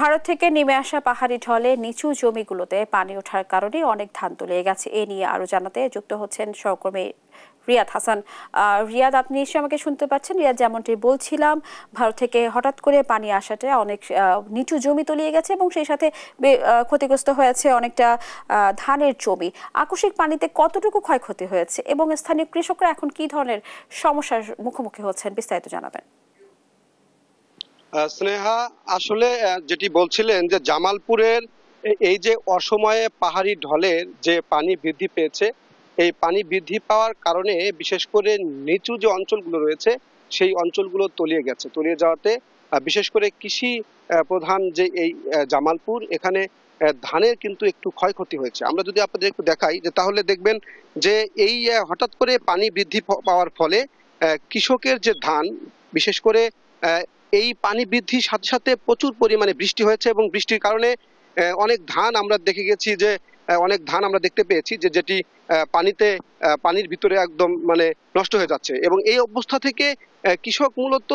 ভারত থেকে নেমে আসা পাহাড়ি ঢলে নিচু জমিগুলোতে পানি ওঠার কারণে অনেক ধান তলিয়ে গেছে। এ নিয়ে আরো জানাতে যুক্ত হচ্ছেন সহকর্মী রিয়াদ হাসান। রিয়াদ, আপনি নিশ্চয়ই আমাকে শুনতে পাচ্ছেন? রিয়াদ, যেমনটি বলছিলাম, ভারত থেকে হঠাৎ করে পানি আসাতে অনেক নিচু জমি তলিয়ে গেছে এবং সেই সাথে ক্ষতিগ্রস্ত হয়েছে অনেকটা ধানের জমি। আকস্মিক পানিতে কতটুকু ক্ষয়ক্ষতি হয়েছে এবং স্থানীয় কৃষকরা এখন কি ধরনের সমস্যার মুখোমুখি হচ্ছেন, বিস্তারিত জানাবেন। স্নেহা, আসলে যেটি বলছিলেন যে জামালপুরের এই যে অসময়ে পাহাড়ি ঢলের যে পানি বৃদ্ধি পেয়েছে, এই পানি বৃদ্ধি পাওয়ার কারণে বিশেষ করে নিচু যে অঞ্চলগুলো রয়েছে সেই অঞ্চলগুলো তলিয়ে গেছে। তলিয়ে যাওয়াতে বিশেষ করে কৃষি প্রধান যে এই জামালপুর, এখানে ধানের কিন্তু একটু ক্ষয়ক্ষতি হয়েছে। আমরা যদি আপনাদের একটু দেখাই যে তাহলে দেখবেন যে এই হঠাৎ করে পানি বৃদ্ধি পাওয়ার ফলে কৃষকের যে ধান, বিশেষ করে এই পানি বৃদ্ধির সাথে সাথে প্রচুর পরিমাণে বৃষ্টি হয়েছে এবং বৃষ্টির কারণে অনেক ধান আমরা দেখে গেছি যে অনেক ধান আমরা দেখতে পেয়েছি যে যেটি পানির ভিতরে একদম মানে নষ্ট হয়ে যাচ্ছে এবং এই অবস্থা থেকে কৃষক মূলত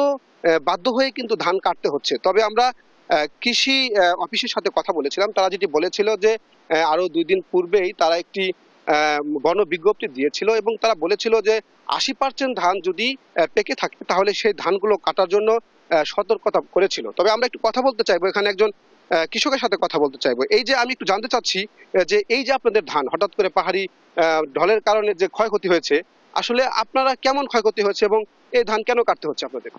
বাধ্য হয়ে কিন্তু ধান কাটতে হচ্ছে। তবে আমরা কৃষি অফিসের সাথে কথা বলেছিলাম, তারা যেটি বলেছিল যে আরো 2 দিন পূর্বেই তারা একটি গণবিজ্ঞপ্তি দিয়েছিল এবং তারা বলেছিল যে 80% ধান যদি পেকে থাকে তাহলে সেই ধানগুলো কাটার জন্য সতর্কতা করেছিল। তবে আমরা একটু কথা বলতে চাইবো, এখানে একজন কৃষকের সাথে কথা বলতে চাইবো। এই যে আমি একটু জানতে চাচ্ছি যে এই যে আপনাদের ধান হঠাৎ করে পাহাড়ি ঢলের কারণে যে ক্ষয়ক্ষতি হয়েছে, আসলে আপনারা কেমন ক্ষয়ক্ষতি হয়েছে এবং এই ধান কেন কাটতে হচ্ছে আপনাদের?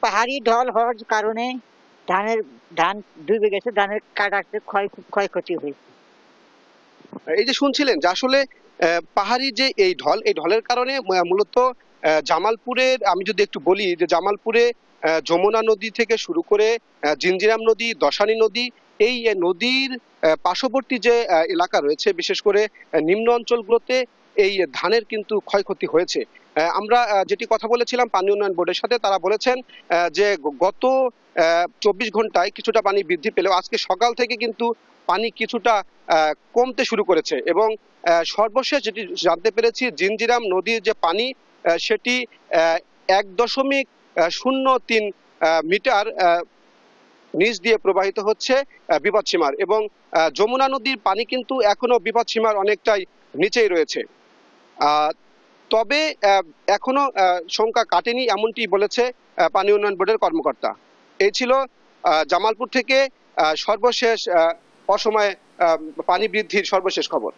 পাহাড়ি ঢল হওয়ার কারণে ধানের ধান ডুবে গেছে, ধানের কাটাতে খুব ক্ষয়ক্ষতি হয়েছে। এই যে শুনছিলেন যে আসলে পাহাড়ি যে এই ঢল, এই ঢলের কারণে মূলত জামালপুরের, আমি যদি একটু বলি যে জামালপুরে যমুনা নদী থেকে শুরু করে জিঞ্জিরাম নদী, দশানী নদী, এই নদীর পার্শ্ববর্তী যে এলাকা রয়েছে, বিশেষ করে নিম্ন অঞ্চলগুলোতে এই ধানের কিন্তু ক্ষয়ক্ষতি হয়েছে। আমরা যেটি কথা বলেছিলাম পানি উন্নয়ন বোর্ডের সাথে, তারা বলেছেন যে গত 24 ঘন্টায় কিছুটা পানি বৃদ্ধি পেলেও আজকে সকাল থেকে কিন্তু পানি কিছুটা কমতে শুরু করেছে এবং সর্বশেষ যেটি জানতে পেরেছি, জিঞ্জিরাম নদীর যে পানি সেটি 1.03 মিটার নিচ দিয়ে প্রবাহিত হচ্ছে বিপদসীমার এবং যমুনা নদীর পানি কিন্তু এখনো বিপদসীমার অনেকটাই নিচেই রয়েছে। তবে এখনো সংখ্যা কাটেনি, এমনটি বলেছে পানি উন্নয়ন বোর্ডের কর্মকর্তা। এই ছিল জামালপুর থেকে সর্বশেষ অসময়ে পানি বৃদ্ধির সর্বশেষ খবর।